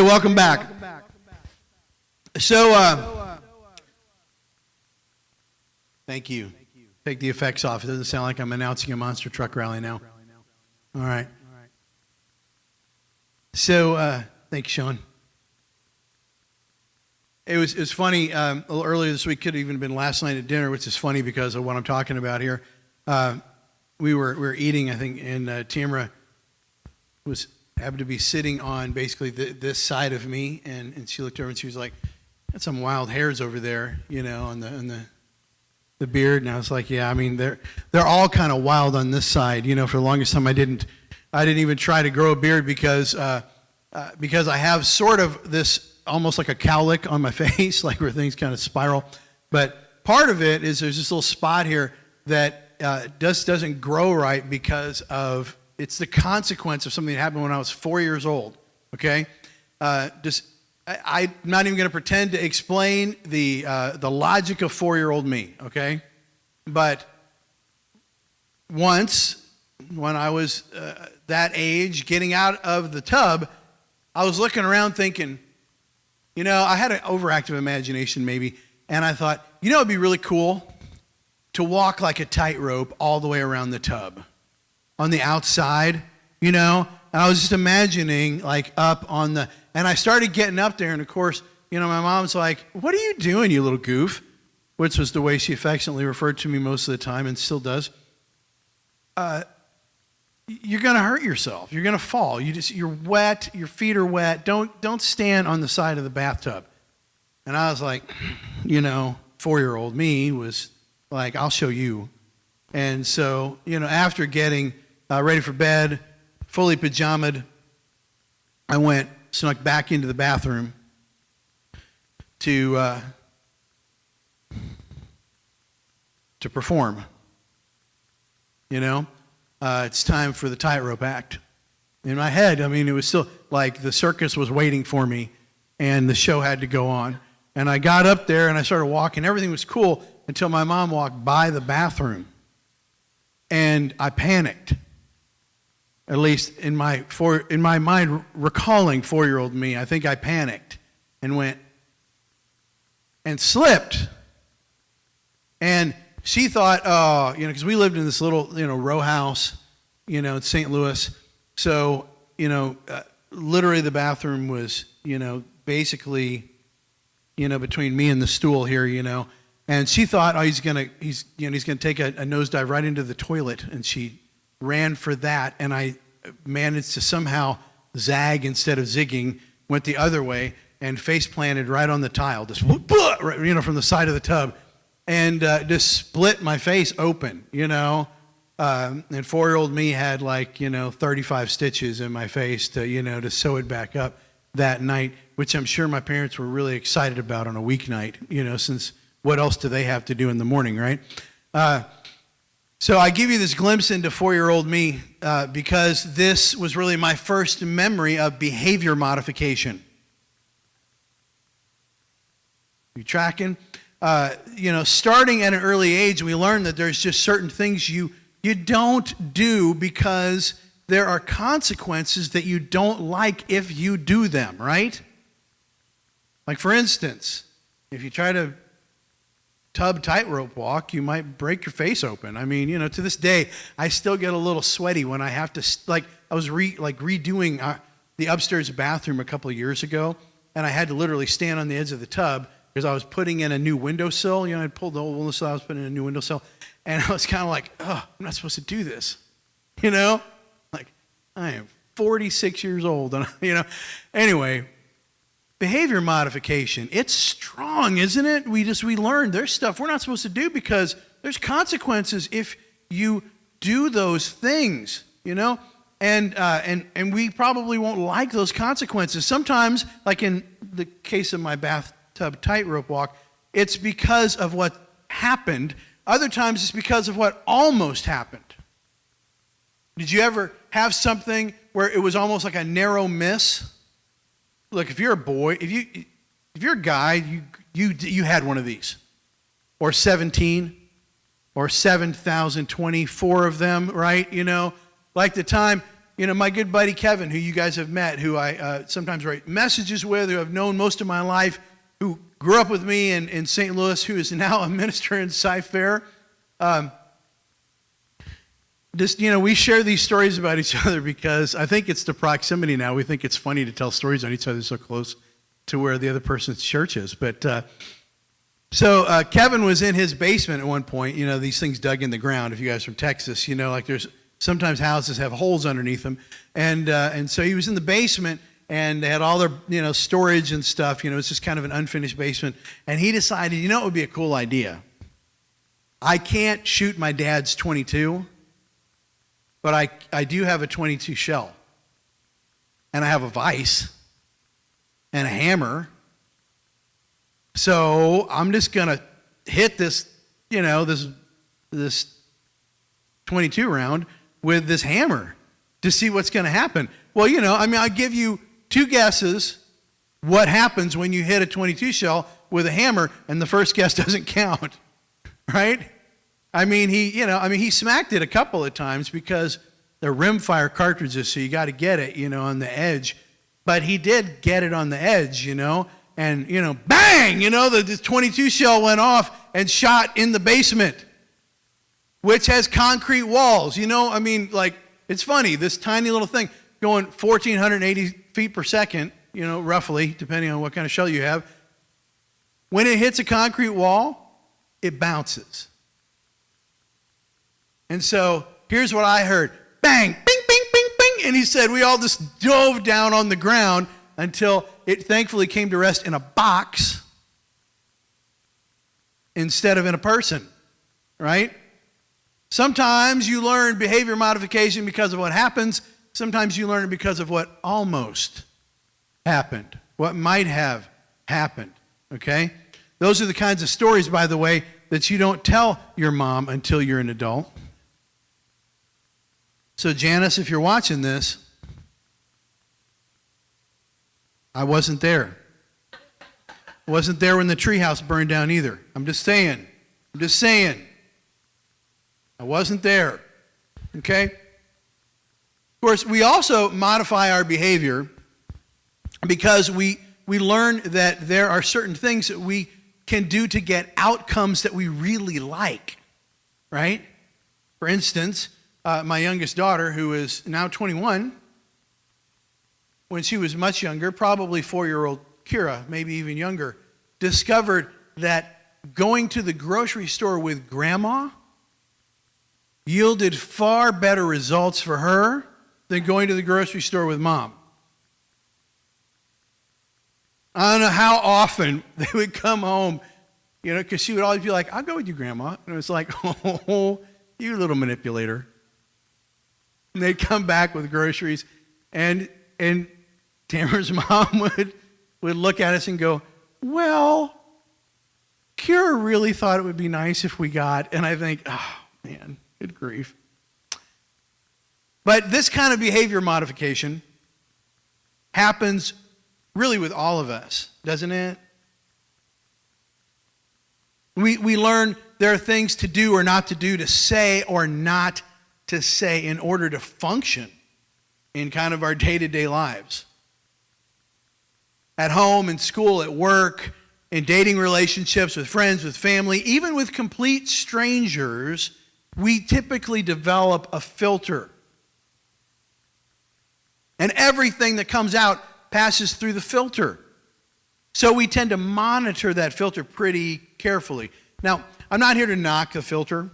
welcome back. So, thank you. Take the effects off. It doesn't sound like I'm announcing a monster truck rally now. All right. So, thank you, Sean. It was funny, a little earlier this week, could have even been last night at dinner, which is funny because of what I'm talking about here. We were eating, I think, and Tamara happened to be sitting on basically this side of me, and she looked over and she was like, "Got some wild hairs over there, on the beard." And I was like, "Yeah, I mean they're all kind of wild on this side, For the longest time, I didn't even try to grow a beard because I have sort of this almost like a cowlick on my face, like where things kind of spiral. But part of it is there's this little spot here that just doesn't grow right because of it's the consequence of something that happened when I was 4 years old. Okay, I'm not even going to pretend to explain the logic of 4-year-old me. Okay, but once when I was that age, getting out of the tub, I was looking around thinking, I had an overactive imagination maybe, and I thought, it'd be really cool to walk like a tightrope all the way around the tub on the outside, and I was just imagining like up on and I started getting up there, and of course, my mom's like, "What are you doing, you little goof?" Which was the way she affectionately referred to me most of the time and still does. You're going to hurt yourself. You're going to fall. You're wet. Your feet are wet. Don't stand on the side of the bathtub. And I was like, 4-year-old me was like, "I'll show you." And so, after getting ready for bed, fully pajamaed, I snuck back into the bathroom to perform. It's time for the tightrope act. In my head, it was still like the circus was waiting for me and the show had to go on. And I got up there and I started walking. Everything was cool until my mom walked by the bathroom. And I panicked. At least in my mind, recalling 4-year-old me, I think I panicked and went and slipped. And she thought, because we lived in this little, row house, in St. Louis. So, literally the bathroom was, basically, between me and the stool here, And she thought, he's gonna take a nosedive right into the toilet, and she ran for that, and I managed to somehow zag instead of zigging, went the other way, and face planted right on the tile, just from the side of the tub. And just split my face open, and 4-year-old me had 35 stitches in my face to sew it back up that night, which I'm sure my parents were really excited about on a weeknight, since what else do they have to do in the morning, right? So I give you this glimpse into 4-year-old me because this was really my first memory of behavior modification. You tracking? Starting at an early age, we learn that there's just certain things you don't do because there are consequences that you don't like if you do them, right? Like, for instance, if you try to tub tightrope walk, you might break your face open. To this day, I still get a little sweaty when I have to, I was redoing the upstairs bathroom a couple of years ago, and I had to literally stand on the edge of the tub because I was putting in a new windowsill. I pulled the old windowsill, I was putting in a new windowsill, and I was kind of like, I'm not supposed to do this. I am 46 years old, and Anyway, behavior modification, it's strong, isn't it? We learn there's stuff we're not supposed to do because there's consequences if you do those things, and we probably won't like those consequences. Sometimes, like in the case of my bathtub tightrope walk, it's because of what happened. Other times it's because of what almost happened. Did you ever have something where it was almost like a narrow miss? Look, if you're a boy, if you're a guy, you had one of these, or 17, or 7,024 of them, right? Like the time my good buddy Kevin, who you guys have met, who I sometimes write messages with, who I've known most of my life, who grew up with me in St. Louis, who is now a minister in Cy-Fair. We share these stories about each other because I think it's the proximity now. We think it's funny to tell stories on each other so close to where the other person's church is. But so Kevin was in his basement at one point. These things dug in the ground. If you guys are from Texas, like there's sometimes houses have holes underneath them. And so he was in the basement, and they had all their, storage and stuff. It's just kind of an unfinished basement. And he decided, it would be a cool idea. I can't shoot my dad's .22, but I do have a .22 shell. And I have a vise and a hammer. So I'm just going to hit this, this 22 round with this hammer to see what's going to happen. Well, I'll give you two guesses what happens when you hit a .22 shell with a hammer, and the first guess doesn't count, right? He smacked it a couple of times because they're rimfire cartridges, so you got to get it, on the edge. But he did get it on the edge, and, bang, the .22 shell went off and shot in the basement, which has concrete walls. It's funny, this tiny little thing going 1,480 feet per second, roughly, depending on what kind of shell you have. When it hits a concrete wall, it bounces. And so here's what I heard. Bang, bing, bing, bing, bing. And he said we all just dove down on the ground until it thankfully came to rest in a box instead of in a person, right? Sometimes you learn behavior modification because of what happens. Sometimes you learn it because of what almost happened, what might have happened, okay? Those are the kinds of stories, by the way, that you don't tell your mom until you're an adult. So Janice, if you're watching this, I wasn't there. I wasn't there when the treehouse burned down either. I'm just saying. I wasn't there. Okay? Of course, we also modify our behavior because we learn that there are certain things that we can do to get outcomes that we really like, right? For instance, my youngest daughter, who is now 21, when she was much younger, probably 4-year-old Kira, maybe even younger, discovered that going to the grocery store with grandma yielded far better results for her than going to the grocery store with mom. I don't know how often they would come home, because she would always be like, I'll go with you, Grandma. And it was like, oh, you little manipulator. And they'd come back with groceries, and Tamara's mom would look at us and go, well, Kira really thought it would be nice if we got, and I think, oh, man, good grief. But this kind of behavior modification happens really with all of us, doesn't it? We learn there are things to do or not to do, to say or not to say in order to function in kind of our day-to-day lives. At home, in school, at work, in dating relationships, with friends, with family, even with complete strangers, we typically develop a filter. And everything that comes out passes through the filter. So we tend to monitor that filter pretty carefully. Now, I'm not here to knock the filter,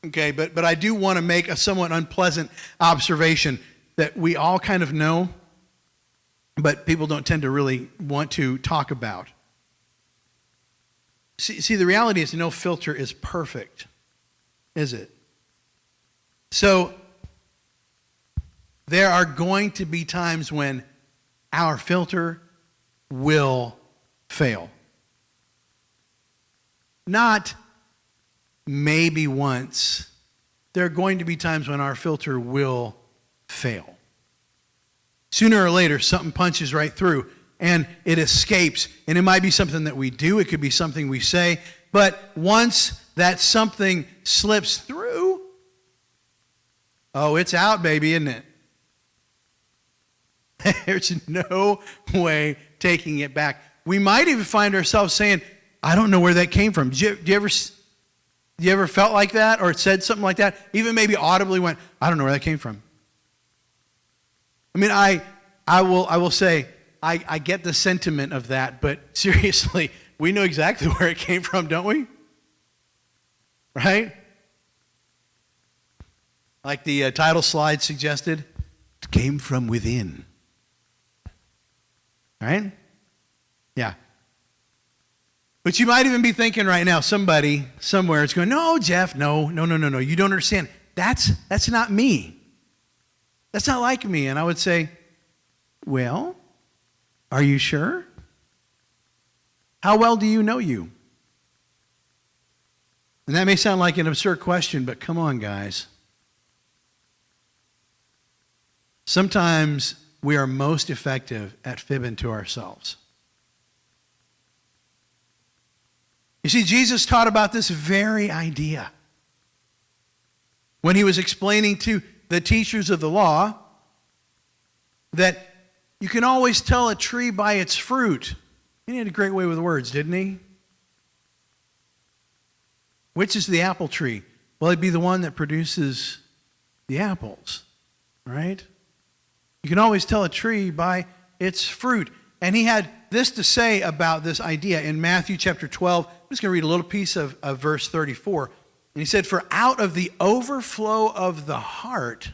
okay, but I do want to make a somewhat unpleasant observation that we all kind of know, but people don't tend to really want to talk about. See, the reality is no filter is perfect, is it? So there are going to be times when our filter will fail. Not maybe once. There are going to be times when our filter will fail. Sooner or later, something punches right through and it escapes. And it might be something that we do. It could be something we say. But once that something slips through, Oh, it's out, baby, isn't it? There's no way taking it back. We might even find ourselves saying, I don't know where that came from. Do you ever felt like that or said something like that? Even maybe audibly went, I don't know where that came from. I mean, I will say, I get the sentiment of that, but seriously, we know exactly where it came from, don't we? Right? Like the title slide suggested, it came from within. Right? Yeah. But you might even be thinking right now, somebody somewhere is going, no, Jeff, no. You don't understand. That's not me. That's not like me. And I would say, well, are you sure? How well do you know you? And that may sound like an absurd question, but come on, guys. Sometimes we are most effective at fibbing to ourselves. You see, Jesus taught about this very idea when he was explaining to the teachers of the law that you can always tell a tree by its fruit. He had a great way with words, didn't he? Which is the apple tree? Well, it'd be the one that produces the apples, right? You can always tell a tree by its fruit. And he had this to say about this idea in Matthew chapter 12. I'm just going to read a little piece of verse 34. And he said, for out of the overflow of the heart,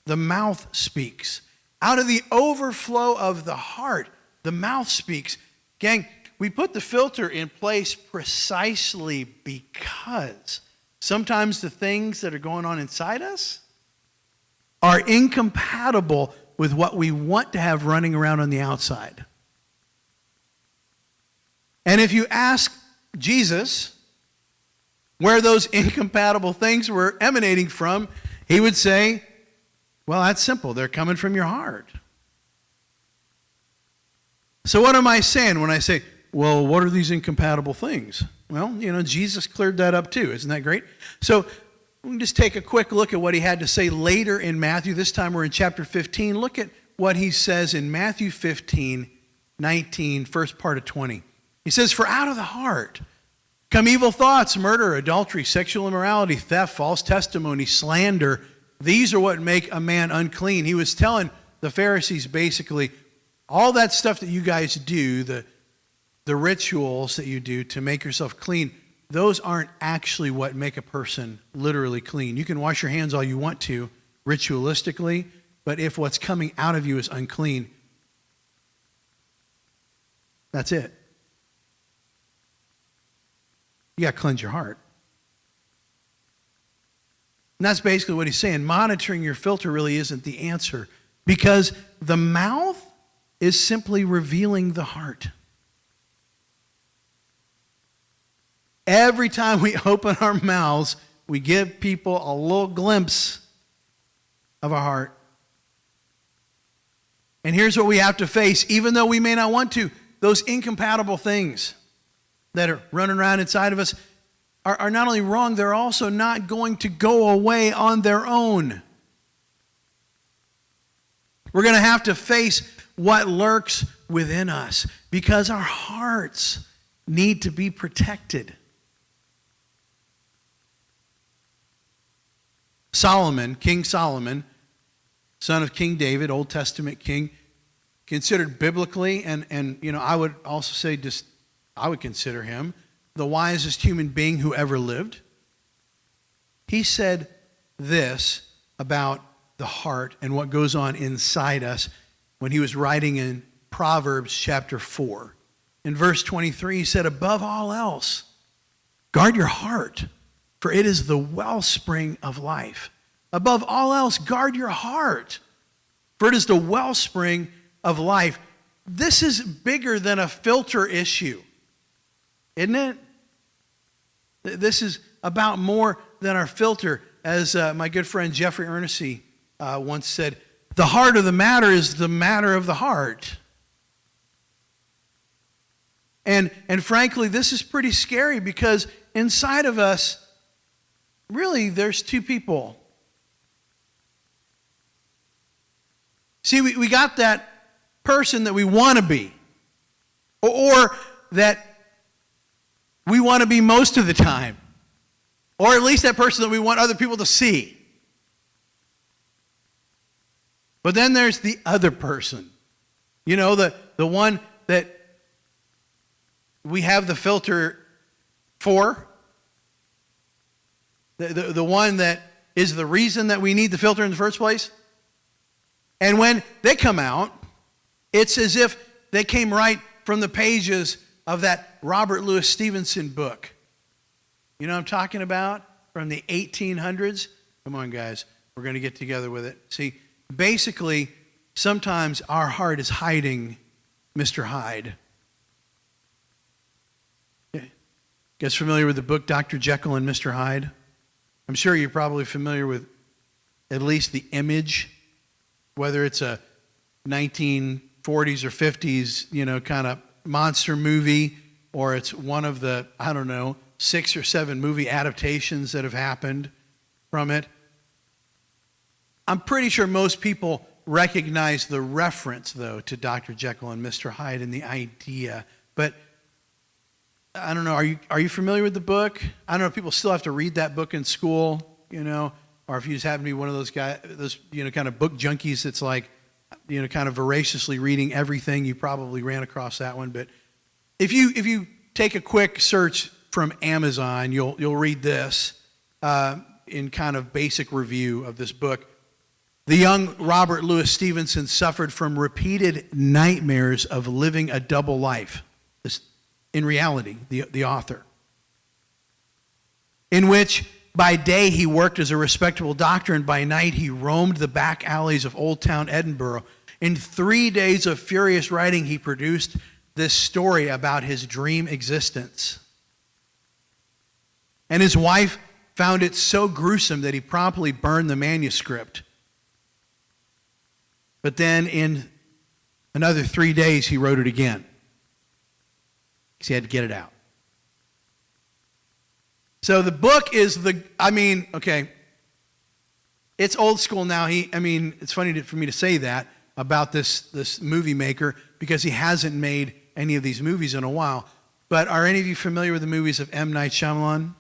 the mouth speaks. Out of the overflow of the heart, the mouth speaks. Gang, we put the filter in place precisely because sometimes the things that are going on inside us are incompatible with what we want to have running around on the outside. And if you ask Jesus where those incompatible things were emanating from, he would say, well, that's simple. They're coming from your heart. So what am I saying when I say, well, what are these incompatible things? Well, Jesus cleared that up too. Isn't that great? So we can just take a quick look at what he had to say later in Matthew. This time we're in chapter 15. Look at what he says in Matthew 15, 19, first part of 20. He says, for out of the heart come evil thoughts, murder, adultery, sexual immorality, theft, false testimony, slander. These are what make a man unclean. He was telling the Pharisees basically, all that stuff that you guys do, the rituals that you do to make yourself clean, those aren't actually what make a person literally clean. You can wash your hands all you want to ritualistically, but if what's coming out of you is unclean, that's it. You got to cleanse your heart. And that's basically what he's saying. Monitoring your filter really isn't the answer because the mouth is simply revealing the heart. Every time we open our mouths, we give people a little glimpse of our heart. And here's what we have to face, even though we may not want to. Those incompatible things that are running around inside of us are not only wrong, they're also not going to go away on their own. We're going to have to face what lurks within us because our hearts need to be protected. Solomon, King Solomon, son of King David, Old Testament king, considered biblically, and I would also say I would consider him the wisest human being who ever lived. He said this about the heart and what goes on inside us when he was writing in Proverbs chapter 4. In verse 23, he said, above all else, guard your heart, for it is the wellspring of life. Above all else, guard your heart, for it is the wellspring of life. This is bigger than a filter issue, isn't it? This is about more than our filter. As my good friend Jeffrey Ernestine once said, the heart of the matter is the matter of the heart. And frankly, this is pretty scary because inside of us, really, there's two people. See, we got that person that we want to be, or that we want to be most of the time, or at least that person that we want other people to see. But then there's the other person, you know, the one that we have the filter for, the one that is the reason that we need the filter in the first place. And when they come out, it's as if they came right from the pages of that Robert Louis Stevenson book. You know what I'm talking about? From the 1800s? Come on, guys. We're going to get together with it. See, basically, sometimes our heart is hiding Mr. Hyde. You guys familiar with the book Dr. Jekyll and Mr. Hyde? I'm sure you're probably familiar with at least the image, whether it's a 1940s or 50s, you know, kind of monster movie, or it's one of the, 6 or 7 movie adaptations that have happened from it. I'm pretty sure most people recognize the reference, though, to Dr. Jekyll and Mr. Hyde and the idea. But I don't know, are you familiar with the book? I don't know if people still have to read that book in school, you know, or if you just happen to be one of those guys, those, you know, kind of book junkies that's like, you know, kind of voraciously reading everything. You probably ran across that one. But if you take a quick search from Amazon, you'll read this in kind of basic review of this book. The young Robert Louis Stevenson suffered from repeated nightmares of living a double life. This, in reality, the author, in which by day he worked as a respectable doctor, and by night he roamed the back alleys of Old Town Edinburgh. In 3 days of furious writing, he produced this story about his dream existence. And his wife found it so gruesome that he promptly burned the manuscript. But then in another 3 days, he wrote it again, because he had to get it out. So the book is it's old school now. It's funny for me to say that about this movie maker, because he hasn't made any of these movies in a while. But are any of you familiar with the movies of M. Night Shyamalan?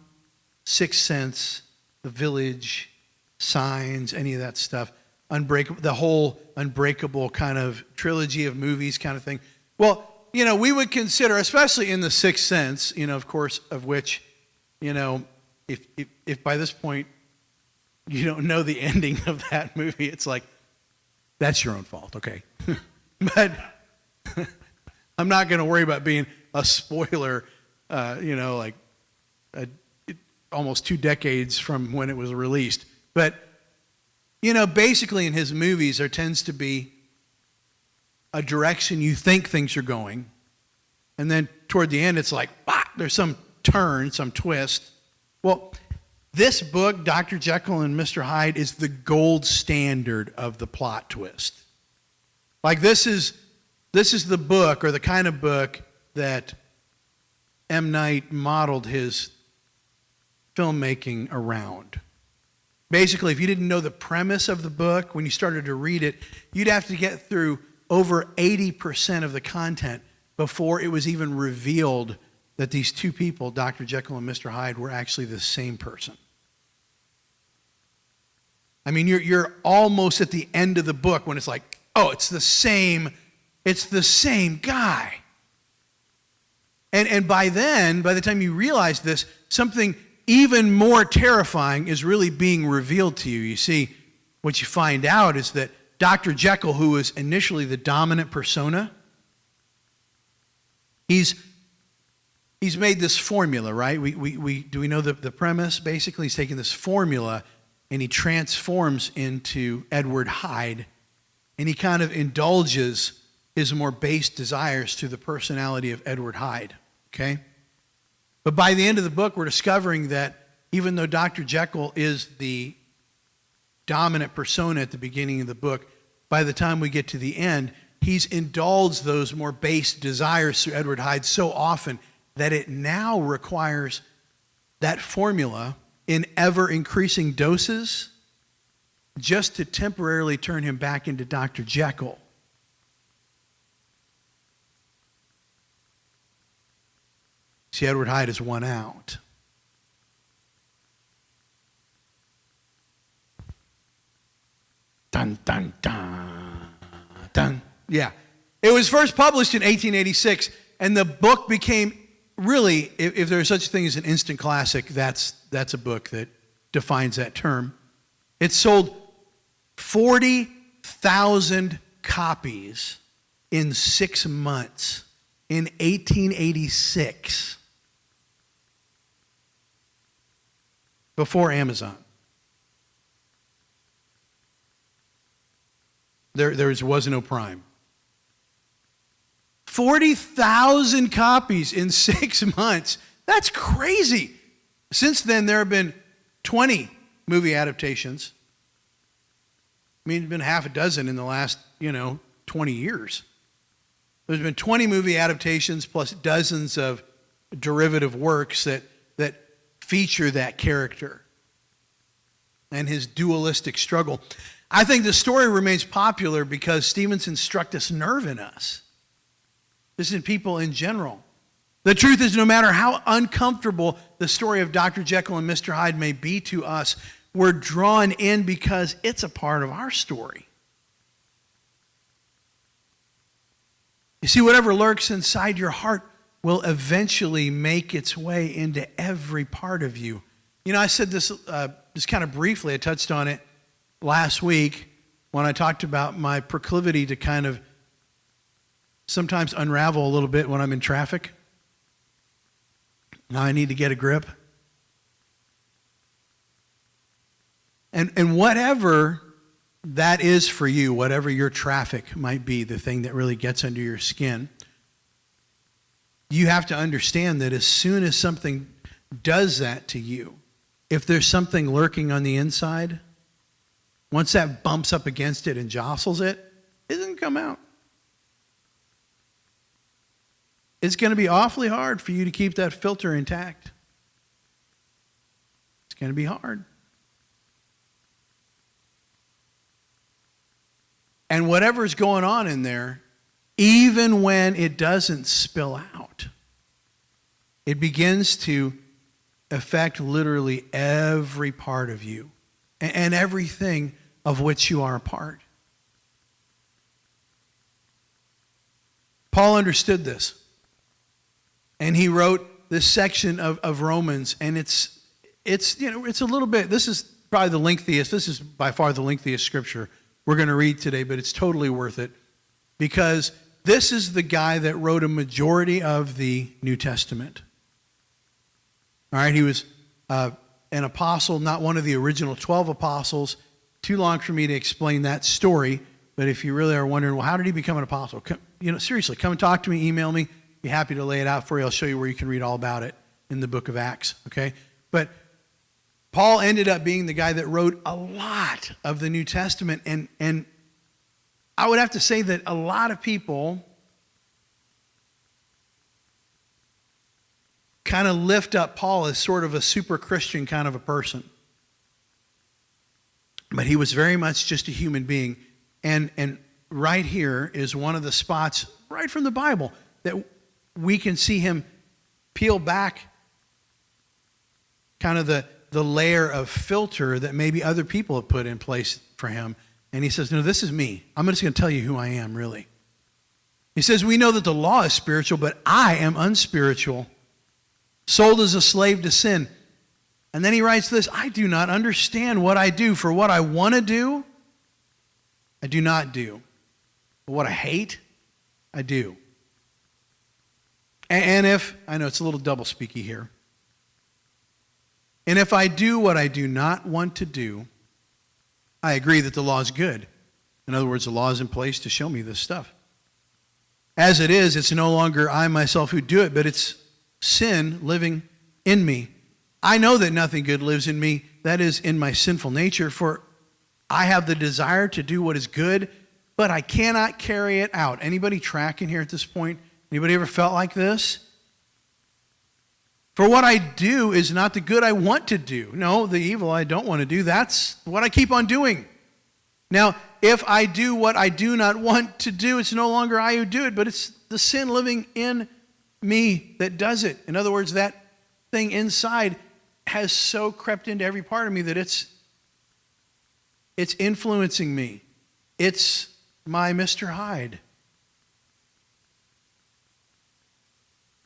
Sixth Sense, The Village, Signs, any of that stuff? Unbreakable, the whole Unbreakable kind of trilogy of movies kind of thing. Well, you know, we would consider, especially in The Sixth Sense, you know, of course, of which, you know, if by this point you don't know the ending of that movie, it's like, that's your own fault, okay? But I'm not going to worry about being a spoiler, you know, like almost 2 decades from when it was released. But, you know, basically in his movies, there tends to be a direction you think things are going, and then toward the end, it's like, there's some turn, some twist. Well, this book, Dr. Jekyll and Mr. Hyde, is the gold standard of the plot twist. Like, this is the book, or the kind of book that M. Night modeled his filmmaking around. Basically, if you didn't know the premise of the book, when you started to read it, you'd have to get through over 80% of the content before it was even revealed that these two people, Dr. Jekyll and Mr. Hyde, were actually the same person. I mean, you're almost at the end of the book when it's like, oh, it's the same guy. And by the time you realize this, something even more terrifying is really being revealed to you. You see, what you find out is that Dr. Jekyll, who was initially the dominant persona, he's made this formula, right? Do we know the premise? Basically, he's taken this formula and he transforms into Edward Hyde, and he kind of indulges his more base desires through the personality of Edward Hyde, okay? But by the end of the book, we're discovering that even though Dr. Jekyll is the dominant persona at the beginning of the book, by the time we get to the end, he's indulged those more base desires through Edward Hyde so often that it now requires that formula in ever-increasing doses just to temporarily turn him back into Dr. Jekyll. See, Edward Hyde is one out. Dun, dun, dun, dun. Yeah. It was first published in 1886, and the book became really, if there's such a thing as an instant classic, that's a book that defines that term. It sold 40,000 copies in 6 months in 1886 before Amazon. There was no Prime. 40,000 copies in 6 months. That's crazy. Since then, there have been 20 movie adaptations. I mean, it's been half a dozen in the last, 20 years. There's been 20 movie adaptations plus dozens of derivative works that feature that character and his dualistic struggle. I think the story remains popular because Stevenson struck this nerve in us. This is in people in general. The truth is, no matter how uncomfortable the story of Dr. Jekyll and Mr. Hyde may be to us, we're drawn in because it's a part of our story. You see, whatever lurks inside your heart will eventually make its way into every part of you. I said this just kind of briefly. I touched on it last week when I talked about my proclivity to kind of sometimes unravel a little bit when I'm in traffic. Now I need to get a grip. And whatever that is for you, whatever your traffic might be, the thing that really gets under your skin, you have to understand that as soon as something does that to you, if there's something lurking on the inside, once that bumps up against it and jostles it, it doesn't come out. It's going to be awfully hard for you to keep that filter intact. It's going to be hard. And whatever's going on in there, even when it doesn't spill out, it begins to affect literally every part of you and everything of which you are a part. Paul understood this. And he wrote this section of Romans, and it's a little bit, this is probably the lengthiest, this is by far the lengthiest scripture we're going to read today, but it's totally worth it because this is the guy that wrote a majority of the New Testament. All right, he was an apostle, not one of the original 12 apostles. Too long for me to explain that story, but if you really are wondering, well, how did he become an apostle? Seriously, come and talk to me, email me. Be happy to lay it out for you. I'll show you where you can read all about it in the book of Acts, okay? But Paul ended up being the guy that wrote a lot of the New Testament, and I would have to say that a lot of people kind of lift up Paul as sort of a super Christian kind of a person. But he was very much just a human being. And right here is one of the spots right from the Bible that we can see him peel back kind of the layer of filter that maybe other people have put in place for him. And he says, no, this is me. I'm just going to tell you who I am, really. He says, we know that the law is spiritual, but I am unspiritual, sold as a slave to sin. And then he writes this, I do not understand what I do. For what I want to do, I do not do. But what I hate, I do. And if, I know it's a little double-speaky here. And if I do what I do not want to do, I agree that the law is good. In other words, the law is in place to show me this stuff. As it is, it's no longer I myself who do it, but it's sin living in me. I know that nothing good lives in me, that is in my sinful nature, for I have the desire to do what is good, but I cannot carry it out. Anybody tracking here at this point? Anybody ever felt like this? For what I do is not the good I want to do. No, the evil I don't want to do, that's what I keep on doing. Now, if I do what I do not want to do, it's no longer I who do it, but it's the sin living in me that does it. In other words, that thing inside has so crept into every part of me that it's influencing me. It's my Mr. Hyde.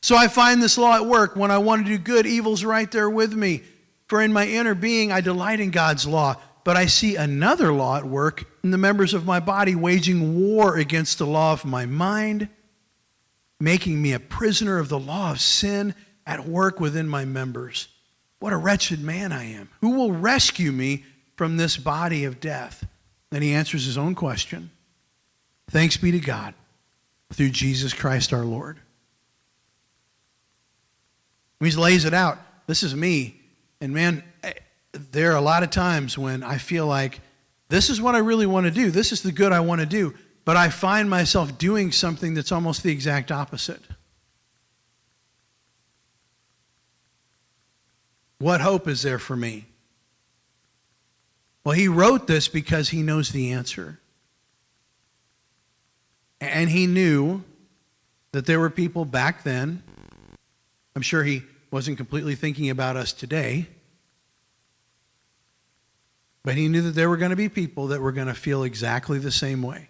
So I find this law at work. When I want to do good, evil's right there with me. For in my inner being, I delight in God's law. But I see another law at work in the members of my body, waging war against the law of my mind, making me a prisoner of the law of sin at work within my members. What a wretched man I am. Who will rescue me from this body of death? Then he answers his own question. Thanks be to God through Jesus Christ our Lord. He lays it out. This is me. And man, there are a lot of times when I feel like this is what I really want to do. This is the good I want to do. But I find myself doing something that's almost the exact opposite. What hope is there for me? Well, he wrote this because he knows the answer. And he knew that there were people back then. I'm sure he wasn't completely thinking about us today. But he knew that there were going to be people that were going to feel exactly the same way.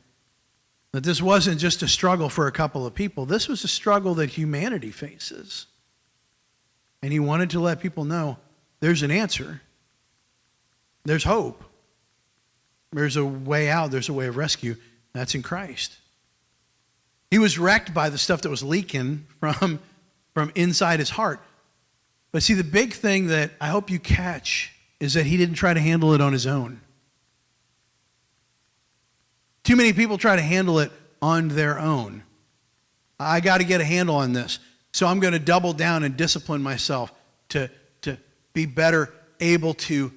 That this wasn't just a struggle for a couple of people. This was a struggle that humanity faces. And he wanted to let people know there's an answer. There's hope. There's a way out. There's a way of rescue. That's in Christ. He was wrecked by the stuff that was leaking from inside his heart. But see, the big thing that I hope you catch is that he didn't try to handle it on his own. Too many people try to handle it on their own. I got to get a handle on this. So I'm going to double down and discipline myself to be better able to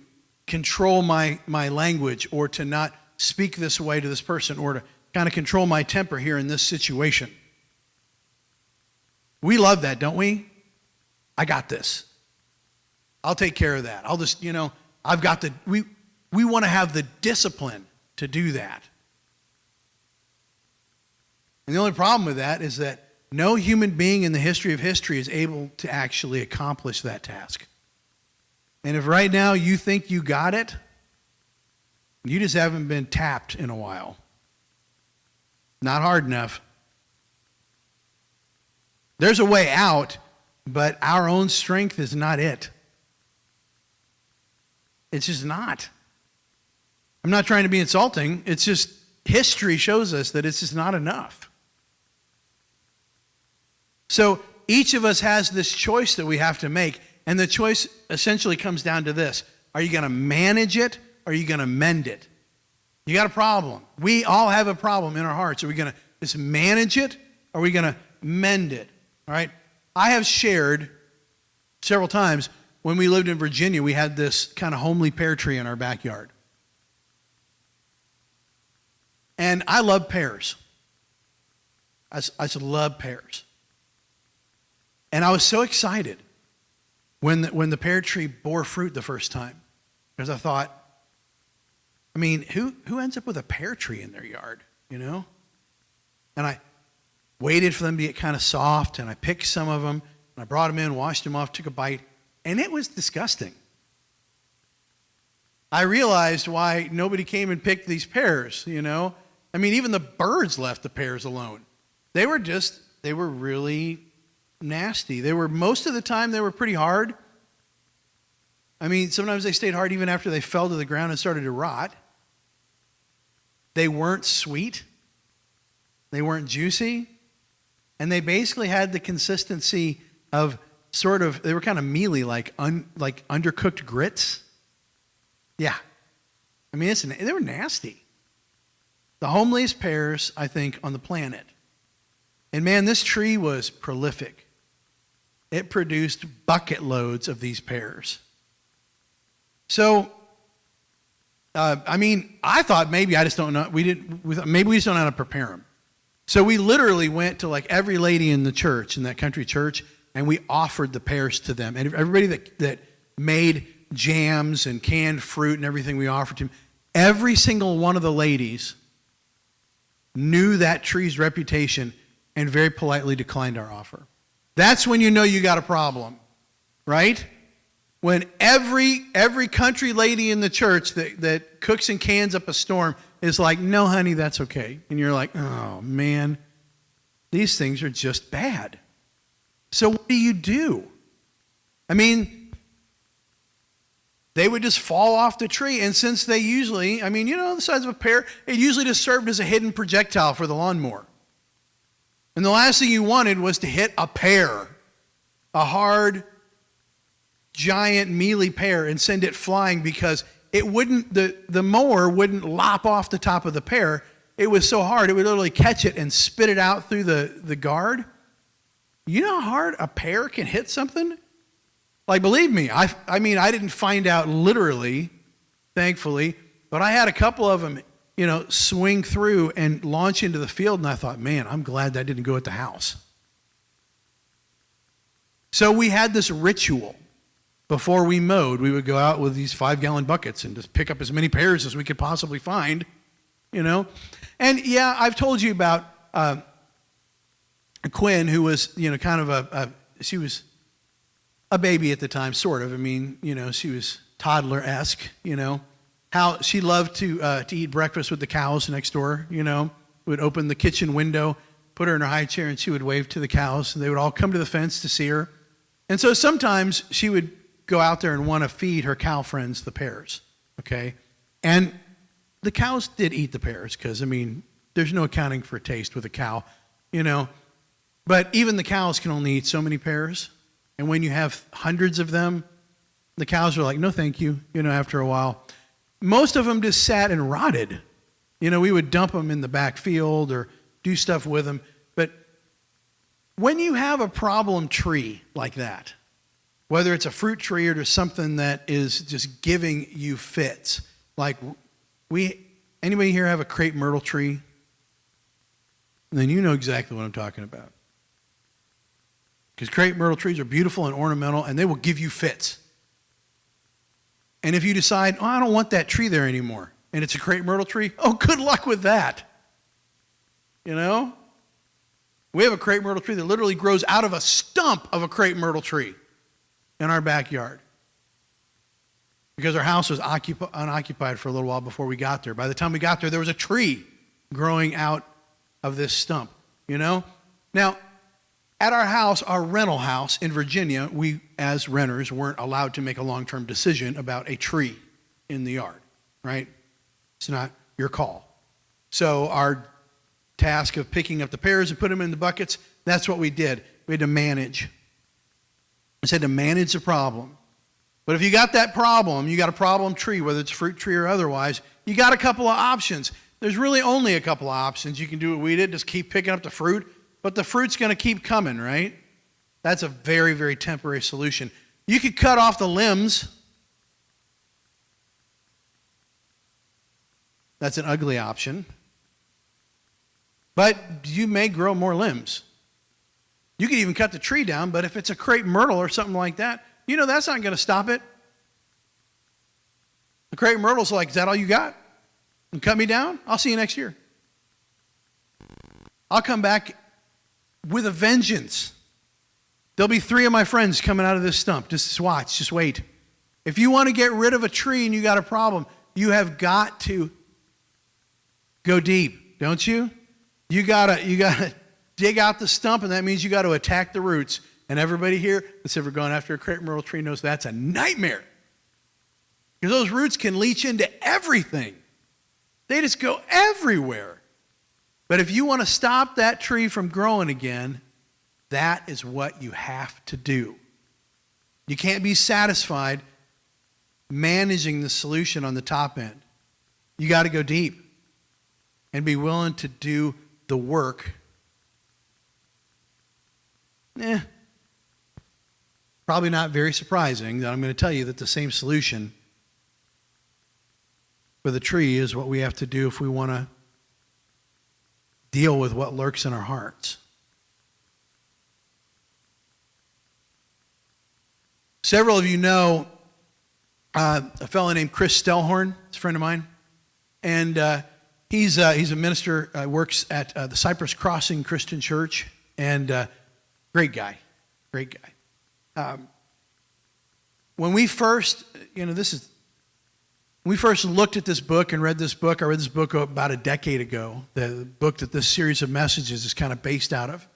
control my language, or to not speak this way to this person, or to kind of control my temper here in this situation. We love that, don't we? I got this. I'll take care of that. I'll just, I've got we want to have the discipline to do that. And the only problem with that is that no human being in the history of history is able to actually accomplish that task. And if right now you think you got it, you just haven't been tapped in a while. Not hard enough. There's a way out, but our own strength is not it. It's just not. I'm not trying to be insulting. It's just history shows us that it's just not enough. So each of us has this choice that we have to make. And the choice essentially comes down to this. Are you going to manage it, or are you going to mend it? You got a problem. We all have a problem in our hearts. Are we going to just manage it, or are we going to mend it? All right? I have shared several times when we lived in Virginia, we had this kind of homely pear tree in our backyard. And I love pears. I just love pears. And I was so excited when the pear tree bore fruit the first time, because I thought, I mean, who ends up with a pear tree in their yard, And I waited for them to get kind of soft, and I picked some of them, and I brought them in, washed them off, took a bite, and it was disgusting. I realized why nobody came and picked these pears, I mean, even the birds left the pears alone. They were really nasty. Most of the time, they were pretty hard. I mean, sometimes they stayed hard even after they fell to the ground and started to rot. They weren't sweet. They weren't juicy. And they basically had the consistency of they were kind of mealy, like undercooked grits. Yeah. I mean, they were nasty. The homeliest pears, I think, on the planet. And man, this tree was prolific. It produced bucket loads of these pears. So, I thought maybe I just don't know. Maybe we just don't know how to prepare them. So we literally went to like every lady in the church, in that country church, and we offered the pears to them. And everybody that made jams and canned fruit and everything, we offered to them. every single one of the ladies knew that tree's reputation and very politely declined our offer. That's when you know you got a problem, right? When every country lady in the church that cooks and cans up a storm is like, no, honey, that's okay. And you're like, oh, man, these things are just bad. So what do? I mean, they would just fall off the tree. And since they usually, the size of a pear, it usually just served as a hidden projectile for the lawnmower. And the last thing you wanted was to hit a pear, a hard, giant, mealy pear, and send it flying, because it wouldn't, the mower wouldn't lop off the top of the pear. It was so hard, it would literally catch it and spit it out through the guard. You know how hard a pear can hit something? Like, believe me, I didn't find out literally, thankfully, but I had a couple of them, swing through and launch into the field, and I thought, man, I'm glad that didn't go at the house. So we had this ritual. Before we mowed, we would go out with these 5-gallon buckets and just pick up as many pears as we could possibly find, And yeah, I've told you about Quinn, who was, kind of she was a baby at the time, sort of. She was toddler-esque, how she loved to eat breakfast with the cows next door, would open the kitchen window, put her in her high chair, and she would wave to the cows, and they would all come to the fence to see her. And so sometimes she would go out there and want to feed her cow friends the pears, okay? And the cows did eat the pears because, there's no accounting for taste with a cow, But even the cows can only eat so many pears. And when you have hundreds of them, the cows are like, no, thank you, after a while. Most of them just sat and rotted. We would dump them in the back field or do stuff with them. But when you have a problem tree like that, whether it's a fruit tree or just something that is just giving you fits, like anybody here have a crepe myrtle tree? Then you know exactly what I'm talking about. Because crepe myrtle trees are beautiful and ornamental, and they will give you fits. And if you decide, I don't want that tree there anymore, and it's a crepe myrtle tree, good luck with that. We have a crepe myrtle tree that literally grows out of a stump of a crepe myrtle tree in our backyard. Because our house was unoccupied for a little while before we got there. By the time we got there was a tree growing out of this stump, Now, at our house, our rental house in Virginia, we, as renters, weren't allowed to make a long-term decision about a tree in the yard, right? It's not your call. So our task of picking up the pears and putting them in the buckets, that's what we did. We had to manage. We had to manage the problem. But if you got that problem, you got a problem tree, whether it's a fruit tree or otherwise, you got a couple of options. There's really only a couple of options. You can do what we did, just keep picking up the fruit, but the fruit's going to keep coming, right? That's a very, very temporary solution. You could cut off the limbs. That's an ugly option. But you may grow more limbs. You could even cut the tree down, but if it's a crepe myrtle or something like that, that's not going to stop it. The crepe myrtle's like, is that all you got? And cut me down? I'll see you next year. I'll come back with a vengeance. There'll be 3 of my friends coming out of this stump. Just watch, just wait. If you want to get rid of a tree and you got a problem, you have got to go deep, don't you? You gotta dig out the stump, and that means you got to attack the roots. And everybody here that's ever gone after a crepe myrtle tree knows that's a nightmare. Because those roots can leach into everything. They just go everywhere. But if you want to stop that tree from growing again, that is what you have to do. You can't be satisfied managing the solution on the top end. You got to go deep and be willing to do the work. Probably not very surprising that I'm going to tell you that the same solution for the tree is what we have to do if we want to deal with what lurks in our hearts. Several of you know a fellow named Chris Stellhorn. He's a friend of mine. and he's a minister, works at the Cypress Crossing Christian Church, and great guy. When we first, when we first looked at this book and read this book, I read this book about a decade ago, the book that this series of messages is kind of based out of.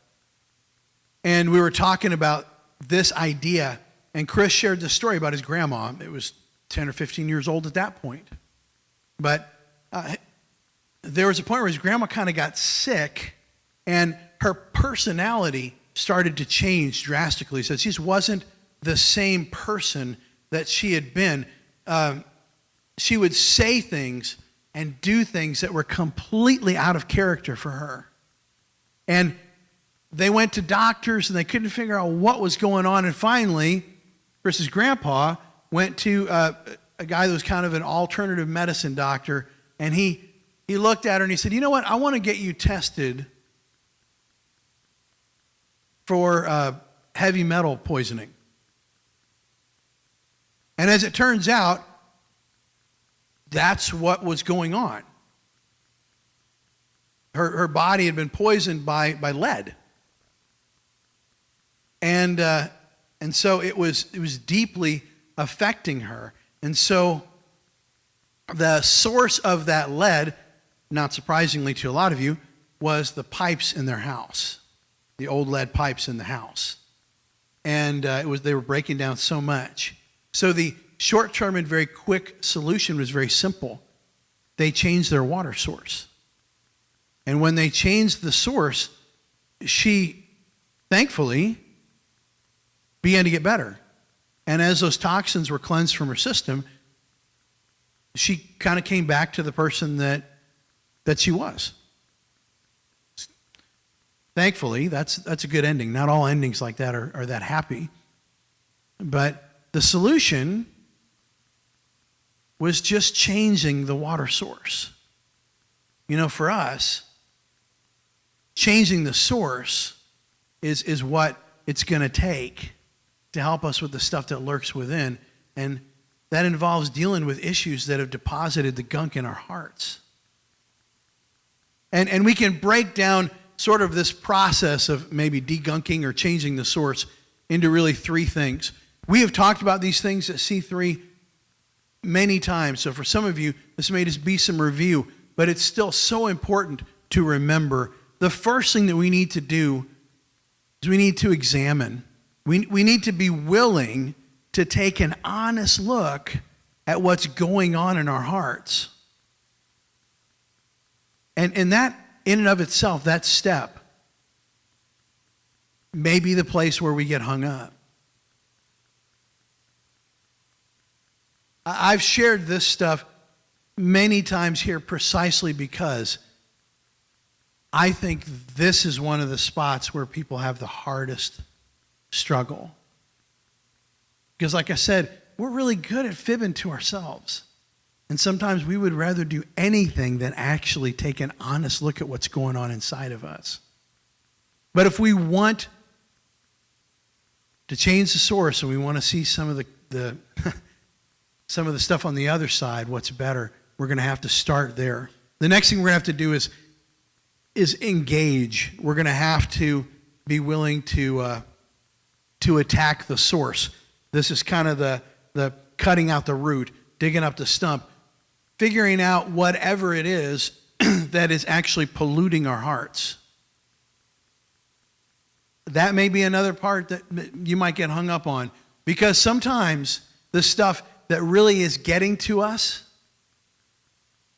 And we were talking about this idea, and Chris shared this story about his grandma. It was 10 or 15 years old at that point. But there was a point where his grandma kind of got sick, and her personality started to change drastically. So she just wasn't the same person that she had been. She would say things and do things that were completely out of character for her. And they went to doctors, and they couldn't figure out what was going on. And finally, Chris's grandpa went to a guy that was kind of an alternative medicine doctor, and he looked at her and he said, "You know what? I want to get you tested for heavy metal poisoning." And as it turns out, that's what was going on. Her body had been poisoned by lead. And so it was deeply affecting her. And so the source of that lead, not surprisingly to a lot of you, was the pipes in their house, the old lead pipes in the house. And they were breaking down so much. So the short-term and very quick solution was very simple. They changed their water source. And when they changed the source, she, thankfully, began to get better. And as those toxins were cleansed from her system, she kind of came back to the person that she was. Thankfully, that's a good ending. Not all endings like that are that happy. But the solution was just changing the water source. For us, changing the source is what it's going to take to help us with the stuff that lurks within. And that involves dealing with issues that have deposited the gunk in our hearts. And we can break down sort of this process of maybe degunking or changing the source into really three things. We have talked about these things at C3 many times. So for some of you, this may just be some review, but it's still so important to remember. The first thing that we need to do is we need to examine. We need to be willing to take an honest look at what's going on in our hearts. And that, in and of itself, that step may be the place where we get hung up. I've shared this stuff many times here precisely because I think this is one of the spots where people have the hardest struggle. Because like I said, we're really good at fibbing to ourselves. And sometimes we would rather do anything than actually take an honest look at what's going on inside of us. But if we want to change the source and we want to see some of the some of the stuff on the other side, what's better, we're going to have to start there. The next thing we're going to have to do is engage. We're going to have to be willing to attack the source. This is kind of the cutting out the root, digging up the stump, figuring out whatever it is that is actually polluting our hearts. That may be another part that you might get hung up on, because sometimes the stuff that really is getting to us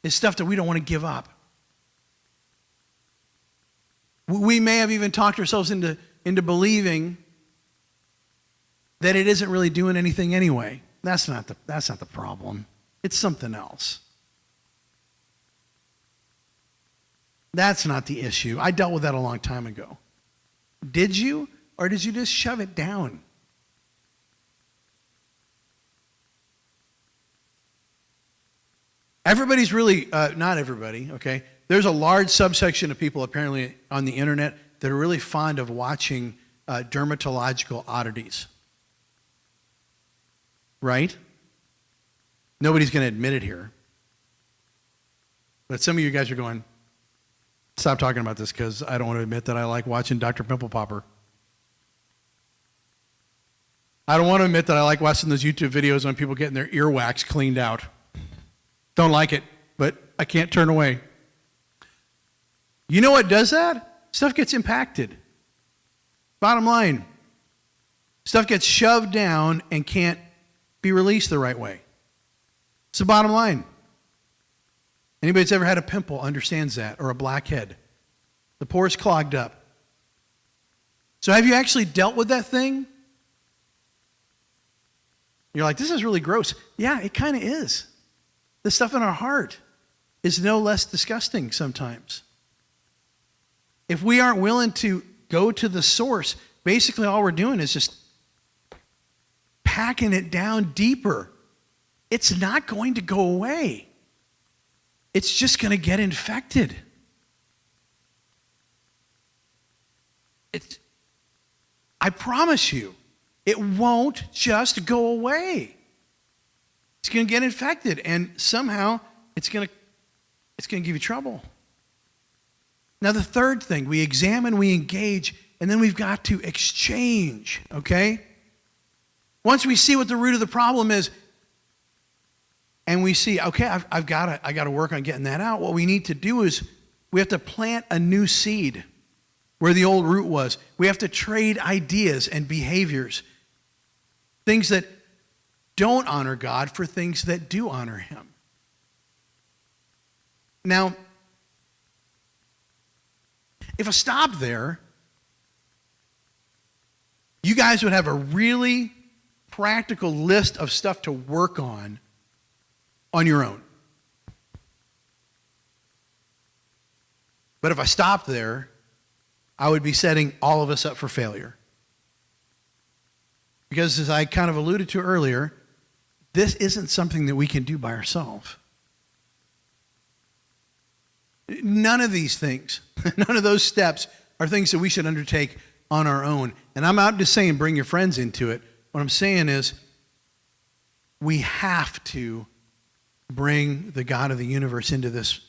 is stuff that we don't want to give up. We may have even talked ourselves into believing that it isn't really doing anything anyway. That's not the problem. It's something else. That's not the issue. I dealt with that a long time ago. Did you? Or did you just shove it down? Everybody's really, not everybody, okay? There's a large subsection of people apparently on the internet that are really fond of watching dermatological oddities. Right? Nobody's going to admit it here. But some of you guys are going, stop talking about this because I don't want to admit that I like watching Dr. Pimple Popper. I don't want to admit that I like watching those YouTube videos on people getting their earwax cleaned out. Don't like it, but I can't turn away. You know what does that? Stuff gets impacted. Bottom line, stuff gets shoved down and can't be released the right way. It's the bottom line. Anybody that's ever had a pimple understands that, or a blackhead. The pores clogged up. So have you actually dealt with that thing? You're like, this is really gross. Yeah, it kind of is. The stuff in our heart is no less disgusting sometimes. If we aren't willing to go to the source, basically all we're doing is just packing it down deeper. It's not going to go away. It's just going to get infected. I promise you, it won't just go away. It's going to get infected, and somehow it's going to give you trouble. Now, the third thing, we examine, we engage, and then we've got to exchange, okay? Once we see what the root of the problem is, and we see, okay, I got to work on getting that out. What we need to do is we have to plant a new seed where the old root was. We have to trade ideas and behaviors, things that don't honor God for things that do honor Him. Now, if I stopped there, you guys would have a really practical list of stuff to work on your own. But if I stopped there, I would be setting all of us up for failure. Because as I kind of alluded to earlier, this isn't something that we can do by ourselves. None of these things, none of those steps are things that we should undertake on our own. And I'm not just saying bring your friends into it. What I'm saying is we have to bring the God of the universe into this.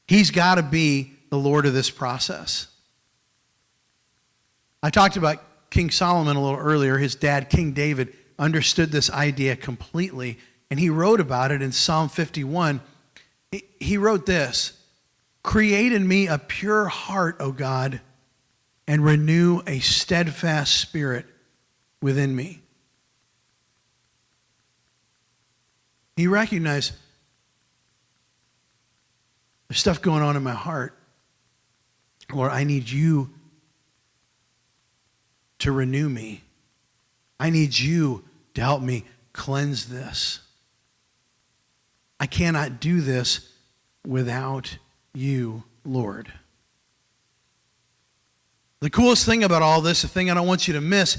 He's got to be the Lord of this process. I talked about King Solomon a little earlier. His dad, King David, understood this idea completely, and he wrote about it in Psalm 51. He wrote this: "Create in me a pure heart, O God, and renew a steadfast spirit within me." He recognized there's stuff going on in my heart. Lord, I need you to renew me. I need you to help me cleanse this. I cannot do this without you, Lord. The coolest thing about all this, the thing I don't want you to miss,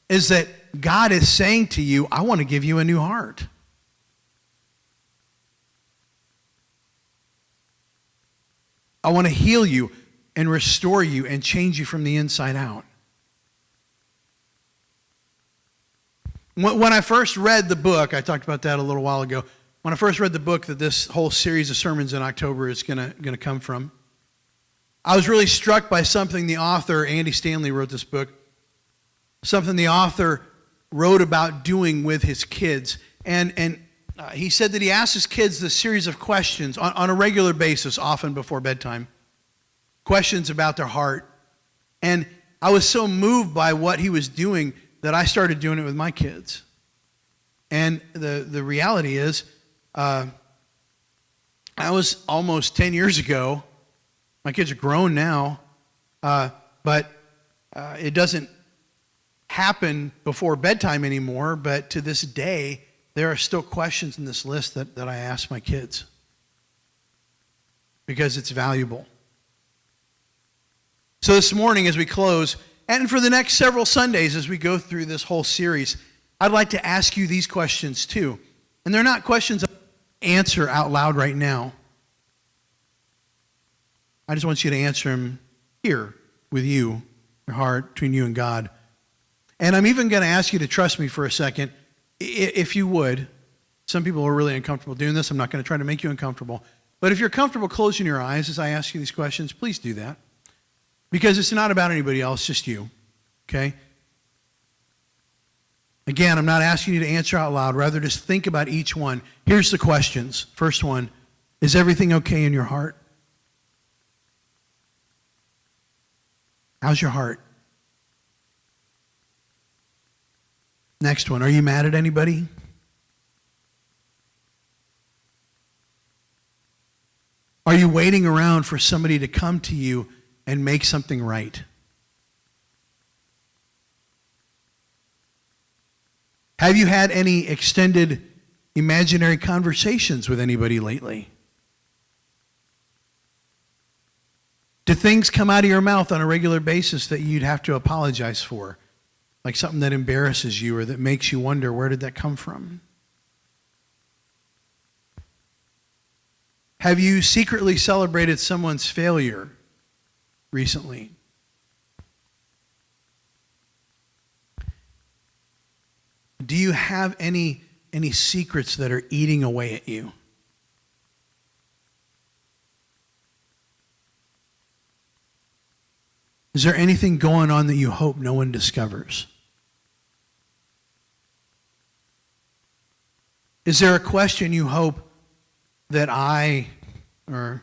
is that God is saying to you, I want to give you a new heart. I want to heal you and restore you and change you from the inside out. When I first read the book, I talked about that a little while ago. When I first read the book that this whole series of sermons in October is going to come from, I was really struck by something the author, Andy Stanley, wrote this book, something the author wrote about doing with his kids. And he said that he asked his kids this series of questions on a regular basis, often before bedtime, questions about their heart. And I was so moved by what he was doing that I started doing it with my kids. And the reality is, I was almost 10 years ago. My kids are grown now, but it doesn't happen before bedtime anymore. But to this day, there are still questions in this list that I ask my kids because it's valuable. So this morning as we close, and for the next several Sundays as we go through this whole series, I'd like to ask you these questions too. And they're not questions I answer out loud right now. I just want you to answer them here with you, your heart, between you and God. And I'm even going to ask you to trust me for a second, if you would. Some people are really uncomfortable doing this. I'm not going to try to make you uncomfortable. But if you're comfortable closing your eyes as I ask you these questions, please do that. Because it's not about anybody else, just you. Okay? Again, I'm not asking you to answer out loud. Rather, just think about each one. Here's the questions. First one, is everything okay in your heart? How's your heart? Next one, are you mad at anybody? Are you waiting around for somebody to come to you and make something right? Have you had any extended imaginary conversations with anybody lately? Do things come out of your mouth on a regular basis that you'd have to apologize for? Like something that embarrasses you or that makes you wonder, where did that come from? Have you secretly celebrated someone's failure recently? Do you have any secrets that are eating away at you? Is there anything going on that you hope no one discovers? Is there a question you hope that I or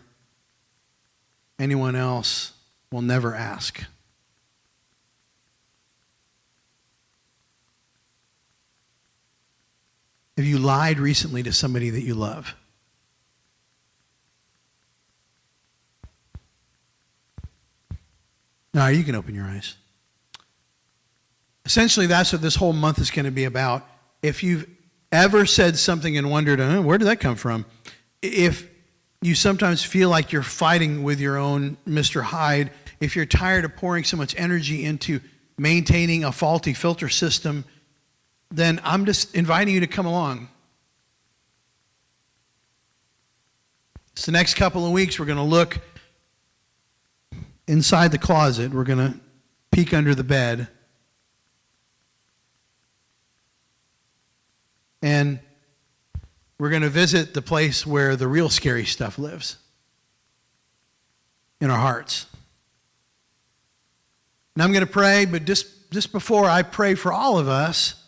anyone else will never ask? Have you lied recently to somebody that you love? Now, you can open your eyes. Essentially, that's what this whole month is going to be about. If you've ever said something and wondered, where did that come from? If you sometimes feel like you're fighting with your own Mr. Hyde, if you're tired of pouring so much energy into maintaining a faulty filter system, then I'm just inviting you to come along. It's the next couple of weeks, we're going to look inside the closet. We're going to peek under the bed. And we're going to visit the place where the real scary stuff lives. In our hearts. And I'm going to pray, but just before I pray for all of us,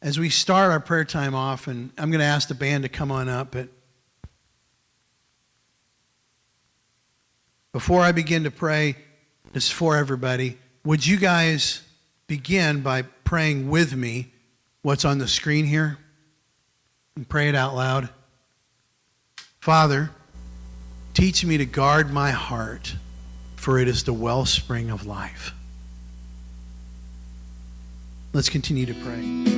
as we start our prayer time off, and I'm going to ask the band to come on up, but before I begin to pray, just for everybody, would you guys begin by praying with me what's on the screen here? And pray it out loud. Father, teach me to guard my heart, for it is the wellspring of life. Let's continue to pray.